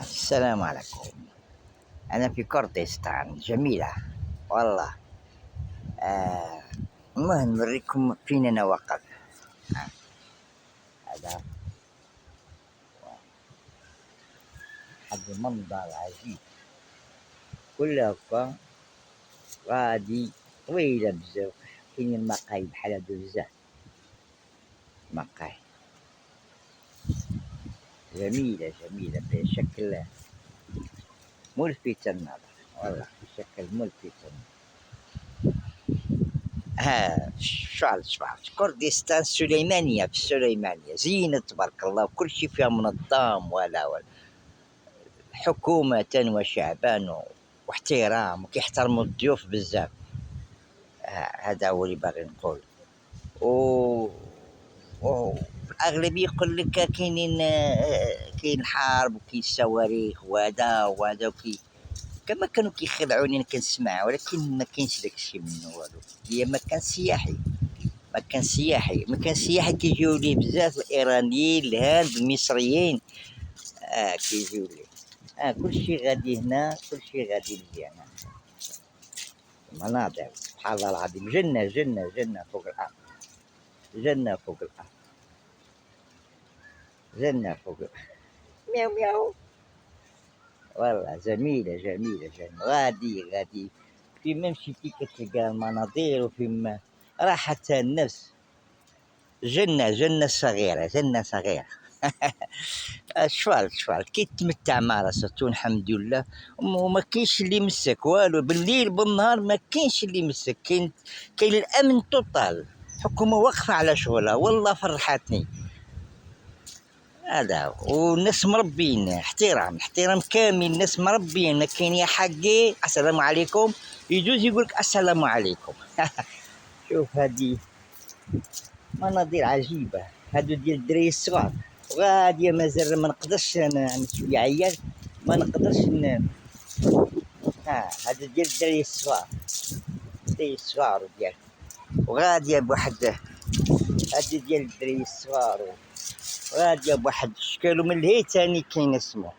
السلام عليكم. أنا في كردستان جميلة والله. آه المهم نوريكم فين أنا واقف. هذا واحد المنظر عجيب، كل هكا غادي طويلة بزاف. كاين المقاهي بحال هادو بزاف، مقاهي جميلة جميلة بشكل ملفت النظر والله، بشكل ملفت النظر. شوال كردستان سليمانية، في السليمانية زينة تبارك الله، وكل شي فيها منظم ولا حكومة وشعبان واحترام، وكيحترموا الضيوف بزاف. هذا هو اللي باغي نقول. و في الأغلبية يقول لك كاين حرب وكاين صواريخ وهذا كما كانوا كيخدعوني انا كنسمع، ولكن ما كاينش داكشي منه والو. هي مكان سياحي كيجيو ليه بزاف الايرانيين، الهند، المصريين. كيجيو ليه. كلشي غادي هنا، كلشي غادي مزيان. المناظر سبحان الله العظيم، جنة جنة جنة فوق الأرض، جنة فوق الأرض، جنة فوق الأرض. مياو مياو والله جميلة جميلة جميلة. غادي فين ما مشيتي كتلقى المناظر، وفين راحة النفس. جنة صغيرة، جنة صغيرة. شوال كيتمتع مع راسو الحمد لله، وما كاينش اللي يمسك والو، بالليل بالنهار ما كاينش اللي يمسك. كاين الامن توتال، الحكومه واقفه على شغلها والله فرحتني. هذا هو. والناس مربين احترام كامل، الناس مربين، ما كاين يا حقي السلام عليكم، يجوز يقولك السلام عليكم. شوف هذه مناظر عجيبه، هادو ديال الدراري الصغار. وغادي مازال ما نقدرش، انا شويه عيان ما نقدرش هادو ديال الدراري الصغار، ديال وغاديه بواحد. هادو ديال الدراري الصغار، وغاديه بواحد الشكل، ومن الهي تاني كاين اسمه